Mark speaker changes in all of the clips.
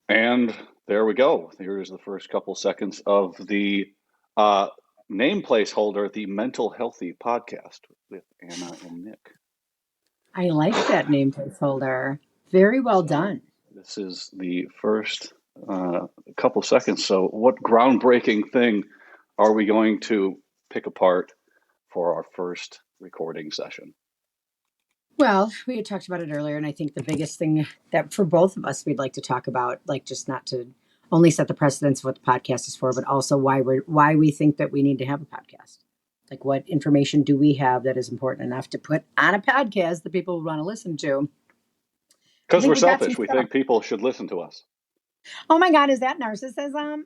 Speaker 1: And there we go. Here's the first couple seconds of the uh, name placeholder, the Mental Healthy Podcast with Anna and Nick.
Speaker 2: I like that name placeholder. Very well
Speaker 1: So
Speaker 2: done.
Speaker 1: this is the first couple seconds. So what groundbreaking thing are we going to pick apart for our first recording session?
Speaker 2: Well, we had talked about it earlier, and I think the biggest thing that for both of us we'd like to talk about, like just not to only set the precedence of what the podcast is for, but also why we think that we need to have a podcast. Like what information do we have that is important enough to put on a podcast that people would want to listen to? I
Speaker 1: Because
Speaker 2: think
Speaker 1: we're
Speaker 2: we got some
Speaker 1: selfish. We
Speaker 2: stuff.
Speaker 1: think people should listen to us.
Speaker 2: Oh my God, is that narcissism?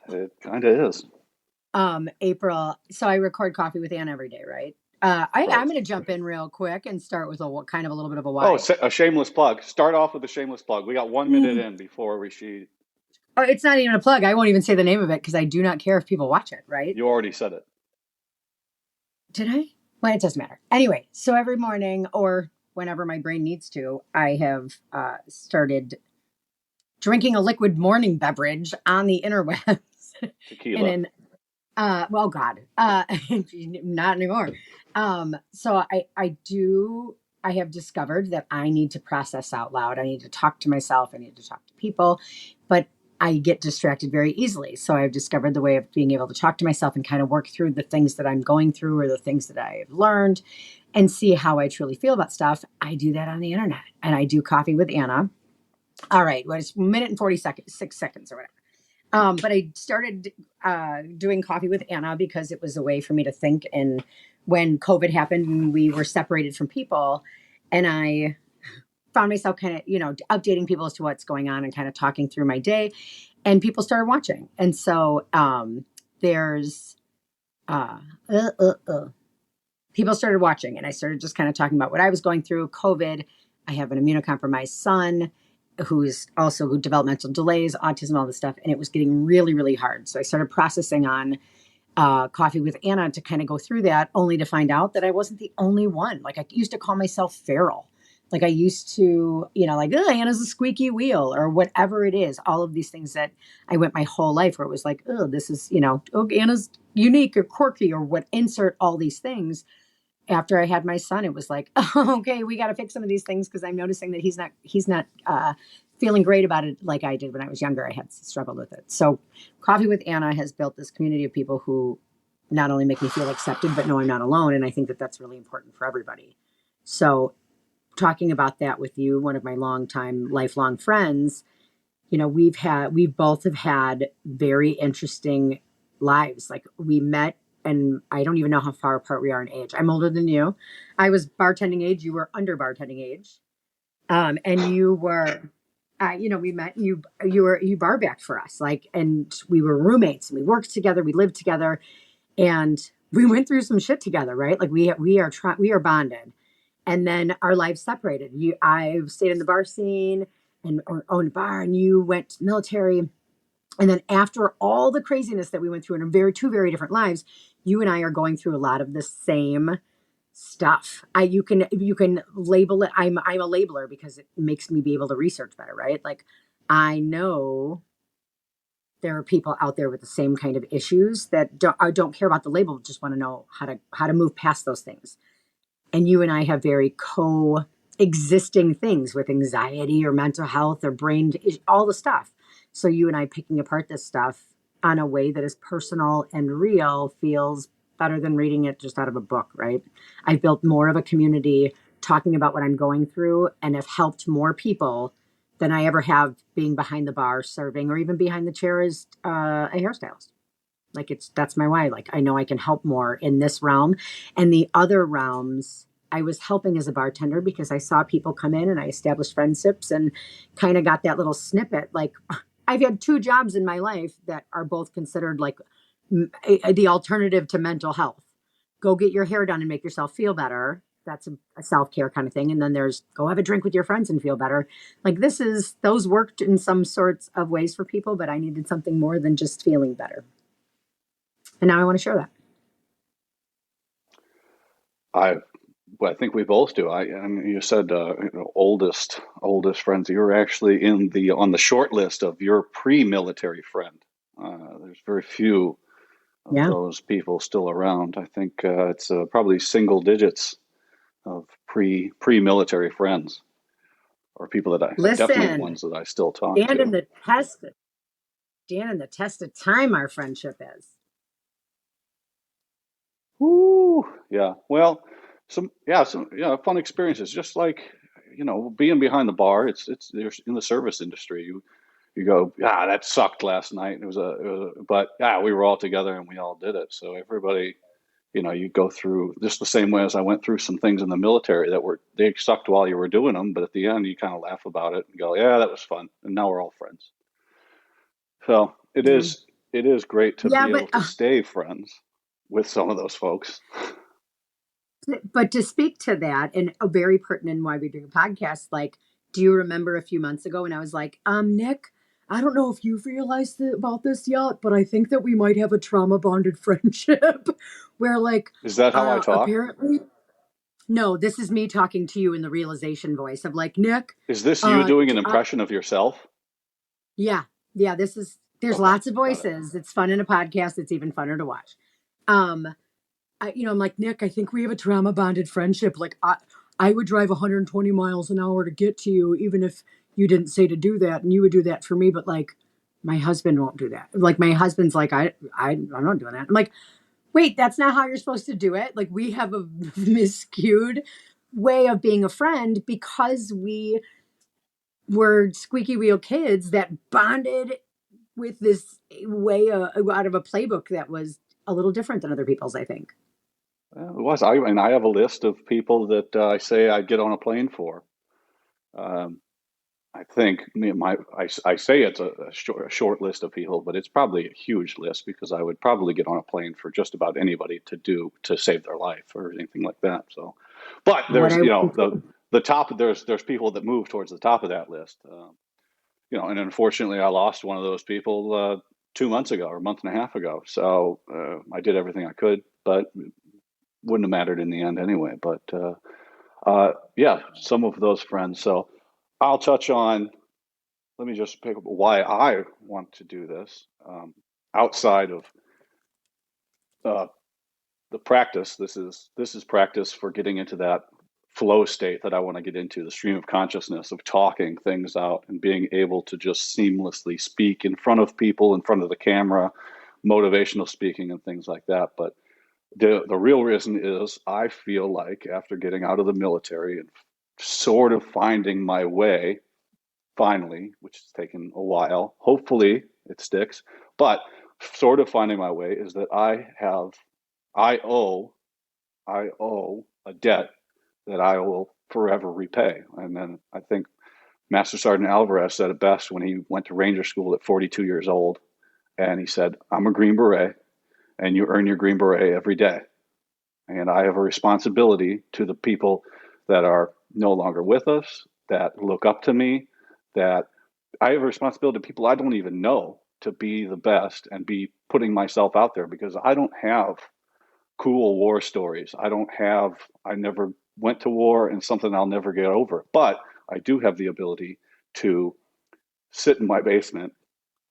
Speaker 1: It kind of is.
Speaker 2: April. So I record Coffee with Ann every day, right? I'm
Speaker 1: Right.
Speaker 2: going to jump in real quick and start with kind of a little bit of a
Speaker 1: Oh,
Speaker 2: why.
Speaker 1: a shameless plug. Start off with a shameless plug. We got 1 minute in before we she.
Speaker 2: Oh, it's not even a plug. I won't even say the name of it because I do not care if people watch it, right?
Speaker 1: You already said it.
Speaker 2: Did I? Well, it doesn't matter. Anyway, so every morning or whenever my brain needs to, I have started drinking a liquid morning beverage on the interwebs. and
Speaker 1: Tequila.
Speaker 2: in well, God, not anymore. So I have discovered that I need to process out loud. I need to talk to myself. I need to talk to people, but I get distracted very easily. So I've discovered the way of being able to talk to myself and kind of work through the things that I'm going through or the things that I have learned and see how I truly feel about stuff. I do that on the internet and I do Coffee with Anna. All right, well, it's a minute and 46 seconds or whatever. But I started doing Coffee with Anna because it was a way for me to think. And when COVID happened and we were separated from people, and I found myself kind of, updating people as to what's going on and kind of talking through my day, and people started watching. And so there's uh, uh, uh, uh, people started watching, and I started just kind of talking about what I was going through. COVID. I have an immunocompromised son who's also who developmental delays, autism, all this stuff, and it was getting really, really hard. So I started processing on Coffee with Anna to kind of go through that, only to find out that I wasn't the only one. Like I used to call myself feral. Like I used to, like, oh, Anna's a squeaky wheel or whatever it is. All of these things that I went my whole life where it was like, oh, this is, oh, Anna's unique or quirky or what, insert all these things. After I had my son, it was like, oh, okay, we got to fix some of these things because I'm noticing that he's not feeling great about it like I did when I was younger. I had struggled with it. So, Coffee with Anna has built this community of people who not only make me feel accepted, but know I'm not alone. And I think that that's really important for everybody. So, talking about that with you, one of my longtime, lifelong friends, we both have had very interesting lives. Like we met, and I don't even know how far apart we are in age. I'm older than you. I was bartending age. You were under bartending age. And you were, we met. You bar backed for us, like, and we were roommates, and we worked together. We lived together, and we went through some shit together, right? Like we are bonded, and then our lives separated. I stayed in the bar scene and or owned a bar, and you went military. And then after all the craziness that we went through in two very different lives, you and I are going through a lot of the same stuff. You can label it. I'm a labeler because it makes me be able to research better, right? Like I know there are people out there with the same kind of issues that don't care about the label, just want to know how to move past those things. And you and I have very coexisting things with anxiety or mental health or all the stuff. So you and I picking apart this stuff on a way that is personal and real feels better than reading it just out of a book, right? I've built more of a community talking about what I'm going through and have helped more people than I ever have being behind the bar serving or even behind the chair as a hairstylist. Like that's my why. Like I know I can help more in this realm. And the other realms, I was helping as a bartender because I saw people come in and I established friendships and kind of got that little snippet. Like I've had two jobs in my life that are both considered like the alternative to mental health. Go get your hair done and make yourself feel better. That's a self-care kind of thing. And then there's go have a drink with your friends and feel better. Like those worked in some sorts of ways for people, but I needed something more than just feeling better. And now I want to share that.
Speaker 1: I've Well, I think we both do. I mean, you said oldest friends. You're actually in the on the short list of your pre-military friend. There's very few of
Speaker 2: Yeah.
Speaker 1: those people still around. I think it's probably single digits of pre-military friends, or people that I definitely
Speaker 2: Listen,
Speaker 1: ones that I still talk
Speaker 2: stand in
Speaker 1: to.
Speaker 2: the test, stand in the test of time our friendship is.
Speaker 1: Woo, yeah. Well, some fun experiences. Just like being behind the bar. It's there's in the service industry. You go, that sucked last night. But we were all together and we all did it. So everybody, you go through just the same way as I went through some things in the military that they sucked while you were doing them, but at the end you kind of laugh about it and go, yeah, that was fun, and now we're all friends. So
Speaker 2: Yeah.
Speaker 1: it is great to
Speaker 2: Yeah,
Speaker 1: be able to stay friends with some of those folks.
Speaker 2: but to speak to that, and a very pertinent why we do a podcast, like, do you remember a few months ago when I was like, Nick, I don't know if you've realized about this yet, but I think that we might have a trauma bonded friendship where, like,
Speaker 1: Is that how I talk?
Speaker 2: apparently, no, this is me talking to you in the realization voice of like, Nick,
Speaker 1: Is this you doing an
Speaker 2: I,
Speaker 1: impression of yourself?
Speaker 2: yeah, yeah, there's
Speaker 1: Okay,
Speaker 2: lots of
Speaker 1: got it.
Speaker 2: voices. It's fun in a podcast. It's even funner to watch. Um, I'm like, Nick, I think we have a trauma bonded friendship. Like, I would drive 120 miles an hour to get to you, even if you didn't say to do that, and you would do that for me. But like, my husband won't do that. Like, my husband's like, I'm not doing that. I'm like, wait, that's not how you're supposed to do it. Like, we have a miscued way of being a friend because we were squeaky wheel kids that bonded with this way out of a playbook that was a little different than other people's, I think.
Speaker 1: It was. I have a list of people that I say I'd get on a plane for. Um, I think I say it's a short list of people, but it's probably a huge list because I would probably get on a plane for just about anybody to save their life or anything like that. So, but
Speaker 2: What
Speaker 1: there's
Speaker 2: I wouldn't do.
Speaker 1: the top there's people that move towards the top of that list. And unfortunately, I lost one of those people 2 months ago or a month and a half ago. So I did everything I could, but wouldn't have mattered in the end anyway. But yeah, some of those friends. So I'll touch on. Let me just pick up why I want to do this outside of uh, the practice. This is practice for getting into that flow state that I want to get into, the stream of consciousness of talking things out and being able to just seamlessly speak in front of people, in front of the camera, motivational speaking and things like that. But the real reason is I feel like after getting out of the military and sort of finding my way finally, which has taken a while, hopefully it sticks, but sort of finding my way is that I owe I owe a debt that I will forever repay. And then I think Master Sergeant Alvarez said it best when he went to Ranger School at 42 years old, and he said, "I'm a Green Beret, and you earn your Green Beret every day." And I have a responsibility to the people that are no longer with us, that look up to me, that I have a responsibility to people I don't even know to be the best and be putting myself out there because I don't have cool war stories. I never went to war and something I'll never get over. But I do have the ability to sit in my basement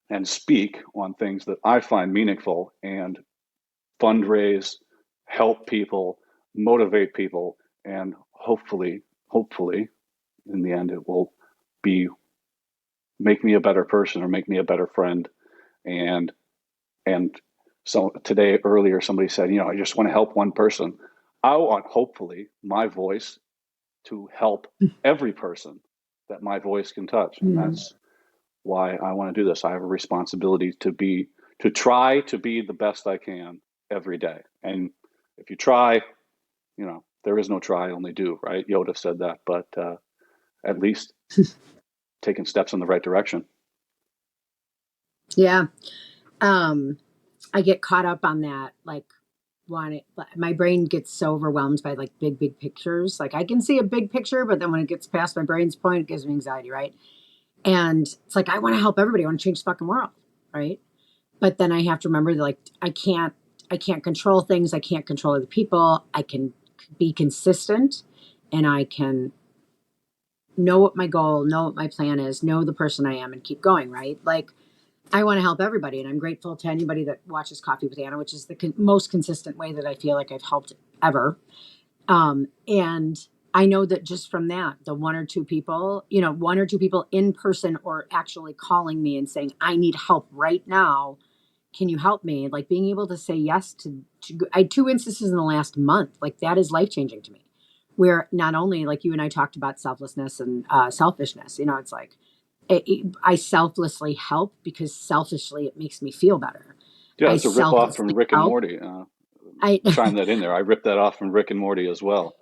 Speaker 1: and speak on things that I find meaningful and fundraise, help people, motivate people, and hopefully, in the end, it will be make me a better person or make me a better friend. And and so today earlier somebody said, I just want to help one person. I want hopefully my voice to help every person that my voice can touch, and
Speaker 2: Mm.
Speaker 1: that's why I want to do this. I have a responsibility to try to be the best I can every day. And if you try, there is no try, only do, right? Yoda said that, but at least taking steps in the right direction.
Speaker 2: Yeah. Um, I get caught up on that, like, my brain gets so overwhelmed by like big pictures. Like, I can see a big picture, but then when it gets past my brain's point, it gives me anxiety, right? And it's like, I want to help everybody. I want to change the fucking world, right? But then I have to remember that, like, I can't control things. I can't control other people. I can be consistent, and I can know what my goal, know what my plan is, know the person I am, and keep going, right? Like, I want to help everybody, and I'm grateful to anybody that watches Coffee with Anna, which is the most consistent way that I feel like I've helped ever. And I know that just from that, the one or two people, one or two people in person or actually calling me and saying, I need help right now. Can you help me? Like being able to say yes to I had two instances in the last month. Like that is life changing to me. Where not only like you and I talked about selflessness and selfishness, it's like I selflessly help because selfishly it makes me feel better.
Speaker 1: Yeah,
Speaker 2: I
Speaker 1: it's a rip off from
Speaker 2: selflessly
Speaker 1: Rick and
Speaker 2: help.
Speaker 1: Morty.
Speaker 2: I
Speaker 1: Chime that in there. I ripped that off from Rick and Morty as well.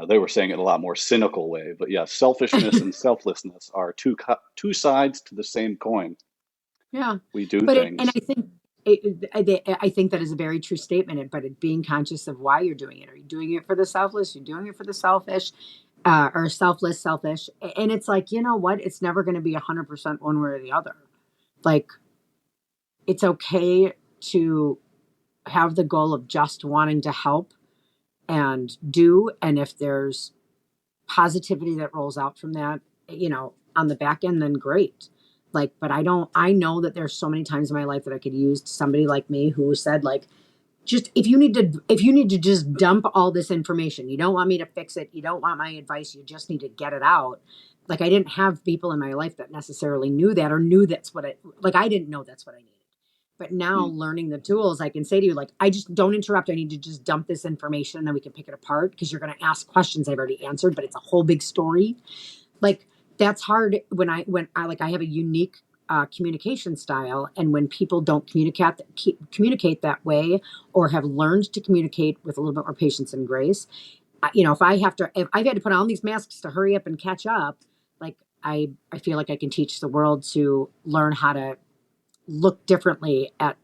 Speaker 1: They were saying it in a lot more cynical way, but yeah, selfishness and selflessness are two sides to the same coin.
Speaker 2: Yeah,
Speaker 1: We do
Speaker 2: but and
Speaker 1: things.
Speaker 2: I think that is a very true statement. But being conscious of why you're doing it. Are you doing it for the selfless? You're doing it for the selfish, or selfless, selfish? And it's like, you know what? It's never going to be 100% one way or the other. Like it's okay to have the goal of just wanting to help and do, and if there's positivity that rolls out from that, on the back end, then great. Like, but I know that there's so many times in my life that I could use somebody like me who said, like, just if you need to just dump all this information, you don't want me to fix it, you don't want my advice, you just need to get it out. Like, I didn't have people in my life that necessarily knew that or knew that's what I didn't know that's what I needed. But now
Speaker 1: Mm,
Speaker 2: learning the tools, I can say to you, like, I just don't interrupt. I need to just dump this information and then we can pick it apart because you're going to ask questions I've already answered, but it's a whole big story. Like that's hard when I have a unique communication style, and when people don't communicate that way or have learned to communicate with a little bit more patience and grace. If I've had to put on these masks to hurry up and catch up, like I feel like I can teach the world to learn how to look differently at.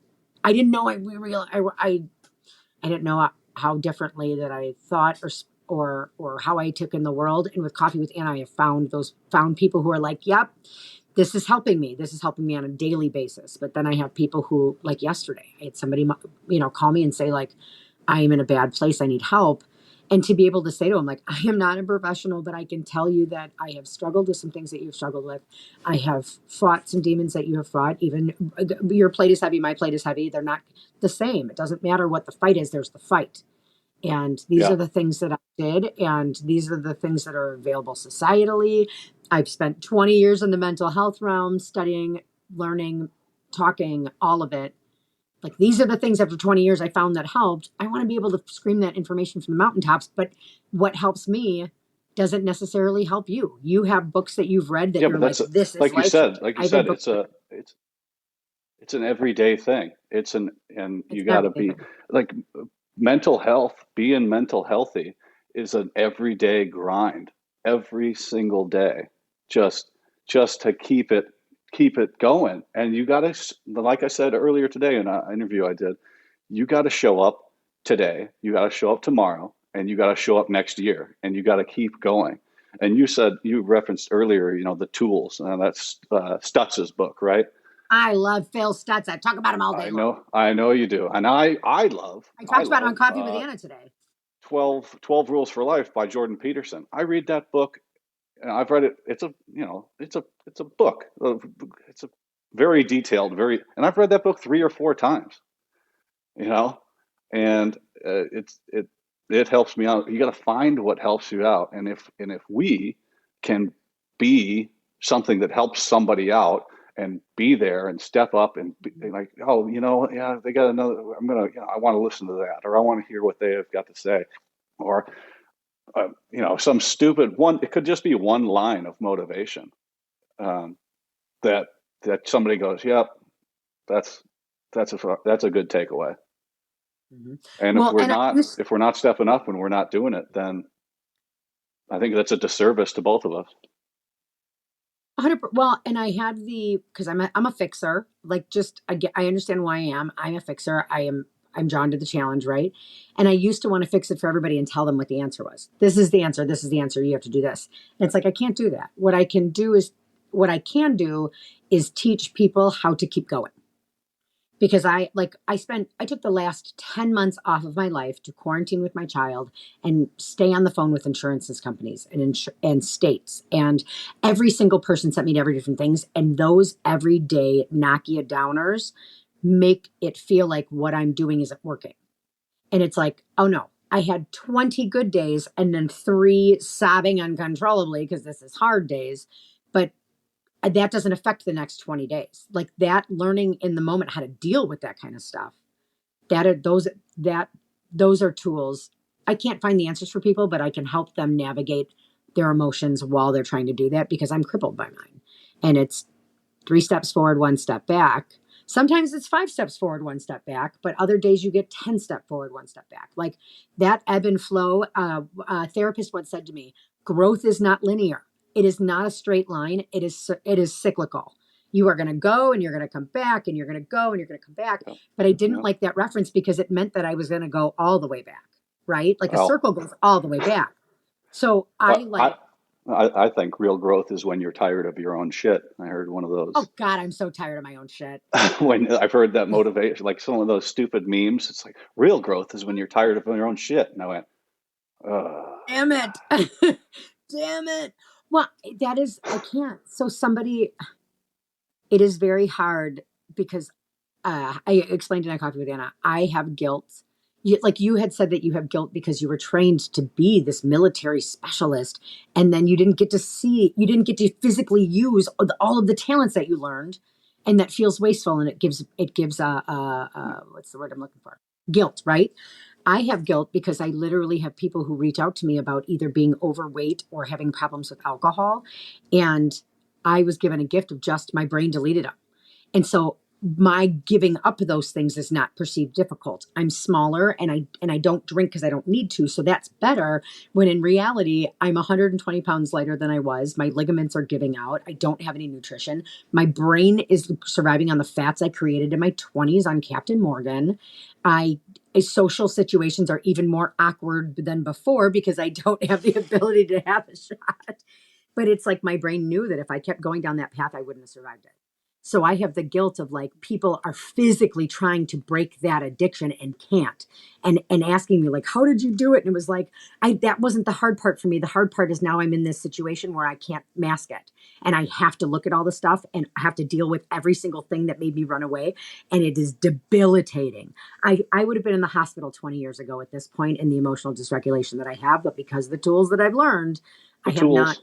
Speaker 2: I didn't know I real I didn't know how differently that I thought or how I took in the world. And with Coffee with Anna, I have found people who are like, yep, this is helping me. This is helping me on a daily basis. But then I have people who, like yesterday, I had somebody, call me and say, like, I am in a bad place. I need help. And to be able to say to them, like, I am not a professional, but I can tell you that I have struggled with some things that you've struggled with. I have fought some demons that you have fought. Even your plate is heavy, my plate is heavy. They're not the same. It doesn't matter what the fight is, there's the fight. And these
Speaker 1: yeah,
Speaker 2: are the things that I did. And these are the things that are available societally. I've spent 20 years in the mental health realm, studying, learning, talking, all of it. Like these are the things after 20 years I found that helped. I want to be able to scream that information from the mountaintops. But what helps me doesn't necessarily help you. You have books that you've read that
Speaker 1: yeah.
Speaker 2: you're
Speaker 1: But
Speaker 2: like,
Speaker 1: that's
Speaker 2: this is
Speaker 1: like you
Speaker 2: life
Speaker 1: said.
Speaker 2: changing.
Speaker 1: Like you
Speaker 2: I've read
Speaker 1: said,
Speaker 2: books.
Speaker 1: it's an everyday thing. And
Speaker 2: It's
Speaker 1: you
Speaker 2: an
Speaker 1: got to
Speaker 2: everyday
Speaker 1: be
Speaker 2: thing.
Speaker 1: like mental health. Being mental healthy is an everyday grind, every single day, just just to keep it going. And you got to, like I said earlier today in an interview I did, you got to show up today, you got to show up tomorrow, and you got to show up next year, and you got to keep going. And you referenced earlier, the tools, and that's Stutz's book, right?
Speaker 2: I love Phil Stutz. I talk about him all day long.
Speaker 1: I know you do, and
Speaker 2: I
Speaker 1: I
Speaker 2: talked about him on
Speaker 1: love
Speaker 2: Coffee with Anna today.
Speaker 1: 12 Rules for Life by Jordan Peterson. I read that book, and I've read it. It's a book. It's a very detailed, and I've read that book 3 or 4 times. You know, and it helps me out. You got to find what helps you out, and if we can be something that helps somebody out and be there and step up and be like, oh, yeah, they got another. I want to listen to that, or I want to hear what they have got to say, or some stupid one. It could just be one line of motivation, um, that somebody goes, yep, that's that's a good takeaway.
Speaker 2: Mhm.
Speaker 1: And
Speaker 2: Well, and I used
Speaker 1: if we're not stepping up and we're not doing it, then I think that's a disservice to both of us.
Speaker 2: 100. Well, and I had because I'm a fixer. Like, just I understand why I am. I'm a fixer. I'm drawn to the challenge, right? And I used to want to fix it for everybody and tell them what the answer was. This is the answer. This is the answer. You have to do this. And it's like I can't do that. What I can do is teach people how to keep going because I took the last 10 months off of my life to quarantine with my child and stay on the phone with insurances companies and states. And every single person sent me to every different things. And those everyday knock you downers make it feel like what I'm doing isn't working. And it's like, oh no, I had 20 good days and then 3 sobbing uncontrollably because this is hard days. But that doesn't affect the next 20 days. Like that learning in the moment how to deal with that kind of stuff. That are that those are tools. I can't find the answers for people, but I can help them navigate their emotions while they're trying to do that because I'm crippled by mine. And it's 3 steps forward, 1 step back. Sometimes it's 5 steps forward, 1 step back, but other days you get 10 step forward, 1 step back. Like that ebb and flow. A therapist once said to me, growth is not linear. It is not a straight line. It is cyclical. You are going to go and you're going to come back and you're going to go and you're going to come back.
Speaker 1: Yeah.
Speaker 2: But I didn't
Speaker 1: Yeah.
Speaker 2: like that reference because it meant that I was going to go all the way back, right? Like a
Speaker 1: Well,
Speaker 2: circle goes all the way back. So I
Speaker 1: uh,
Speaker 2: like,
Speaker 1: I, I think real growth is when you're tired of your own shit. I heard one of those
Speaker 2: oh God, I'm so tired of my own shit.
Speaker 1: when I've heard that motivation, like some of those stupid memes. It's like real growth is when you're tired of your own shit. And I went, uh,
Speaker 2: Damn it. Damn it. Well, that is, I can't. So somebody, it is very hard because I explained in I Coffee with Anna, I have guilt. Like you had said that you have guilt because you were trained to be this military specialist, and then you didn't get to physically use all of the talents that you learned, and that feels wasteful, and it gives what's the word I'm looking for? Guilt, right? I have guilt because I literally have people who reach out to me about either being overweight or having problems with alcohol, and I was given a gift of just my brain deleted them. And so my giving up those things is not perceived difficult. I'm smaller and I don't drink because I don't need to. So that's better when in reality, I'm 120 pounds lighter than I was. My ligaments are giving out. I don't have any nutrition. My brain is surviving on the fats I created in my 20s on Captain Morgan. I Social situations are even more awkward than before because I don't have the ability to have a shot. But it's like my brain knew that if I kept going down that path, I wouldn't have survived it. So I have the guilt of like people are physically trying to break that addiction and can't. And asking me like, how did you do it? And it was like, that wasn't the hard part for me. The hard part is now I'm in this situation where I can't mask it. And I have to look at all the stuff and I have to deal with every single thing that made me run away. And it is debilitating. I would have been in the hospital 20 years ago at this point in the emotional dysregulation that I have, but because of the tools that I've learned, I
Speaker 1: the
Speaker 2: have
Speaker 1: tools,
Speaker 2: not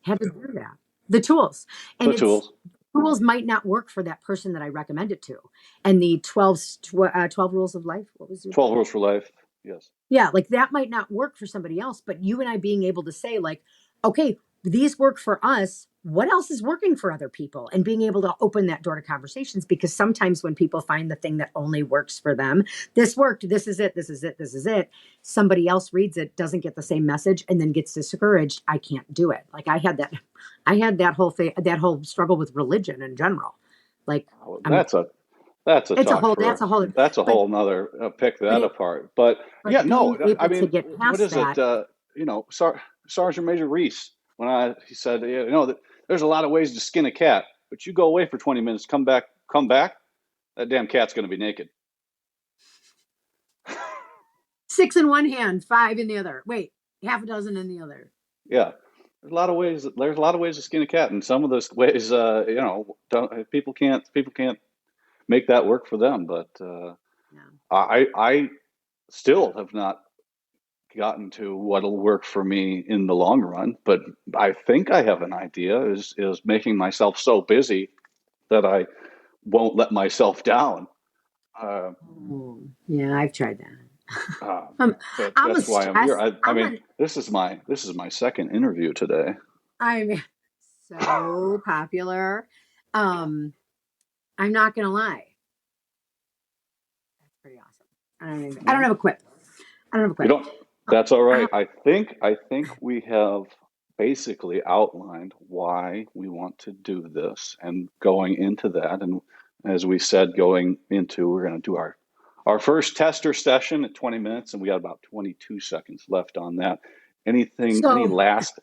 Speaker 2: had to do that. The tools.
Speaker 1: the
Speaker 2: And
Speaker 1: tools,
Speaker 2: tools might not work for that person that I recommend it to. And the 12 rules of life, what was your
Speaker 1: 12
Speaker 2: book?
Speaker 1: rules for life. Yes.
Speaker 2: Yeah, like that might not work for somebody else, but you and I being able to say, like, okay, these work for us. What else is working for other people? And being able to open that door to conversations because sometimes when people find the thing that only works for them, this worked, this is it, this is it, this is it. Somebody else reads it, doesn't get the same message, and then gets discouraged. I can't do it. Like I had that whole thing, that whole struggle with religion in general. Like
Speaker 1: Oh,
Speaker 2: I'm,
Speaker 1: that's a
Speaker 2: it's a
Speaker 1: talk
Speaker 2: whole,
Speaker 1: for
Speaker 2: that's a whole,
Speaker 1: that's a
Speaker 2: but
Speaker 1: whole nother pick
Speaker 2: but
Speaker 1: that
Speaker 2: it,
Speaker 1: apart. But yeah,
Speaker 2: but
Speaker 1: no,
Speaker 2: being
Speaker 1: I
Speaker 2: able to
Speaker 1: mean,
Speaker 2: get
Speaker 1: what
Speaker 2: past
Speaker 1: is it?
Speaker 2: that.
Speaker 1: Sergeant Major Reese he said, that there's a lot of ways to skin a cat, but you go away for 20 minutes, come back, that damn cat's going to be naked.
Speaker 2: 6 in one hand, 5 in the other. Wait, half a dozen in the other.
Speaker 1: Yeah. There's a lot of ways to skin a cat, and some of those ways, people can't make that work for them. But
Speaker 2: Yeah.
Speaker 1: I still have not gotten to what'll work for me in the long run, but I think I have an idea is making myself so busy that I won't let myself down. Uh,
Speaker 2: Oh, yeah, I've tried that.
Speaker 1: uh,
Speaker 2: I'm,
Speaker 1: but
Speaker 2: I'm a
Speaker 1: that's why I'm here.
Speaker 2: stress.
Speaker 1: I mean, this is my second interview today.
Speaker 2: I'm so popular. Um, I'm not gonna lie. That's pretty awesome. I don't
Speaker 1: Yeah.
Speaker 2: have a quip. I don't have a
Speaker 1: You
Speaker 2: quip.
Speaker 1: don't. That's all
Speaker 2: I,
Speaker 1: right. I think we have basically outlined why we want to do this, and going into that, and as we said, we're going to do our first tester session at 20 minutes, and we got about 22 seconds left on that. Anything?
Speaker 2: so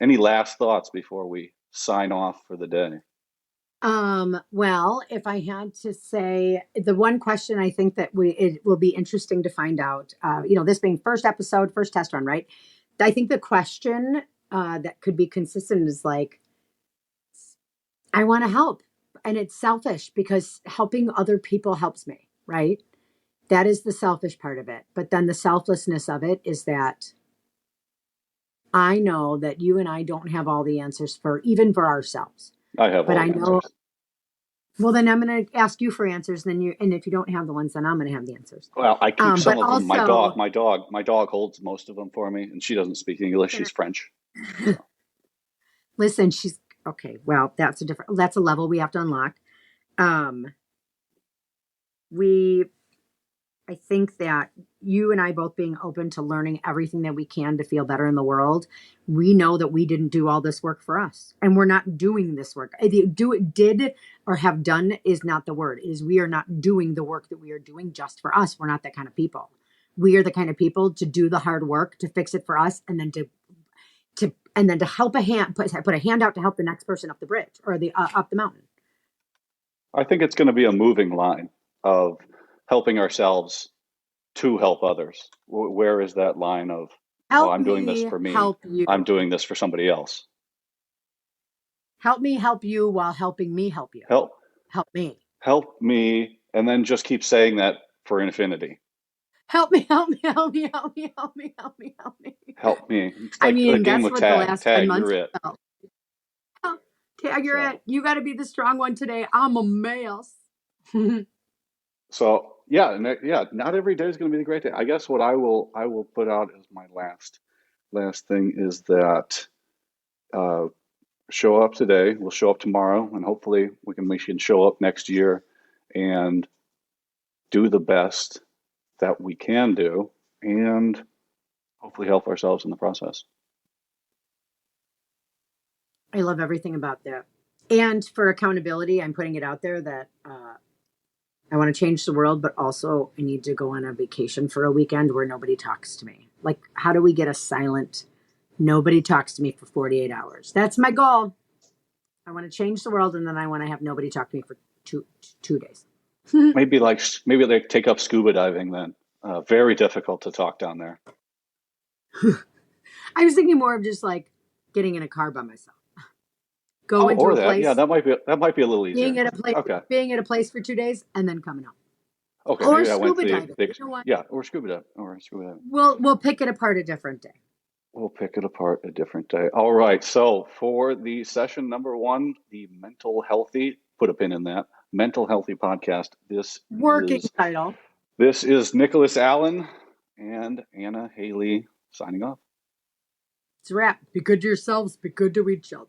Speaker 1: Any last thoughts before we sign off for the day?
Speaker 2: Well, if I had to say the one question I think that it will be interesting to find out, this being first episode, first test run, right? I think the question that could be consistent is like, I want to help. And it's selfish because helping other people helps me, right? That is the selfish part of it. But then the selflessness of it is that I know that you and I don't have all the answers even for ourselves.
Speaker 1: I have
Speaker 2: But
Speaker 1: all
Speaker 2: I
Speaker 1: the
Speaker 2: know,
Speaker 1: answers.
Speaker 2: well, then I'm going to ask you for answers. And if you don't have the ones, then I'm going to have the answers.
Speaker 1: Well, I keep some
Speaker 2: But
Speaker 1: of them.
Speaker 2: also,
Speaker 1: My dog holds most of them for me, and she doesn't speak English. She's French. So
Speaker 2: listen, she's okay. Well, that's a level we have to unlock. Um, we I think that you and I both being open to learning everything that we can to feel better in the world, we know that we didn't do all this work for us. And we're not doing this work. Did or have done is not the word. It is we are not doing the work that we are doing just for us. We're not that kind of people. We are the kind of people to do the hard work, to fix it for us, and then to help put a hand out to help the next person up the bridge or the up the mountain.
Speaker 1: I think it's going to be a moving line of helping ourselves to help others. Where is that line of, oh,
Speaker 2: Help
Speaker 1: I'm doing this
Speaker 2: me
Speaker 1: for me.
Speaker 2: help you.
Speaker 1: I'm doing this for somebody else.
Speaker 2: Help me help you while helping me help you.
Speaker 1: Help,
Speaker 2: Help me.
Speaker 1: help me, and then just keep saying that for infinity.
Speaker 2: Help me, help me, help me, help me, help me, help me, help me.
Speaker 1: Help me. It's
Speaker 2: I
Speaker 1: like the
Speaker 2: mean,
Speaker 1: game
Speaker 2: that's
Speaker 1: with
Speaker 2: what the
Speaker 1: tag.
Speaker 2: last 10
Speaker 1: Tag, you're
Speaker 2: months
Speaker 1: it.
Speaker 2: felt. Oh, tag, you're it.
Speaker 1: So,
Speaker 2: You got to be the strong one today. I'm a mess.
Speaker 1: so yeah, yeah. Not every day is going to be the great day. I guess what I will put out as my last thing is that uh, show up today. We'll show up tomorrow, and hopefully we can show up next year and do the best that we can do, and hopefully help ourselves in the process.
Speaker 2: I love everything about that. And for accountability, I'm putting it out there that I want to change the world, but also I need to go on a vacation for a weekend where nobody talks to me. Like, how do we get a silent, nobody talks to me for 48 hours? That's my goal. I want to change the world, and then I want to have nobody talk to me for two days.
Speaker 1: Maybe like take up scuba diving then. Very difficult to talk down there.
Speaker 2: I was thinking more of just like getting in a car by myself, go
Speaker 1: Oh,
Speaker 2: into
Speaker 1: or
Speaker 2: a
Speaker 1: that. Yeah,
Speaker 2: place,
Speaker 1: that might be a little
Speaker 2: being
Speaker 1: easier.
Speaker 2: at a place,
Speaker 1: Okay.
Speaker 2: being at a place for 2 days, and then coming home.
Speaker 1: Okay,
Speaker 2: Or
Speaker 1: maybe I went
Speaker 2: scuba
Speaker 1: to the
Speaker 2: diving.
Speaker 1: big,
Speaker 2: You know what?
Speaker 1: yeah, or scuba dive.
Speaker 2: We'll pick it apart a different day.
Speaker 1: We'll pick it apart a different day. All right. So for the session number one, the mental healthy, put a pin in that, mental healthy podcast.
Speaker 2: Working title.
Speaker 1: This is Nicholas Allen and Anna Haley signing off.
Speaker 2: It's a wrap. Be good to yourselves. Be good to each other.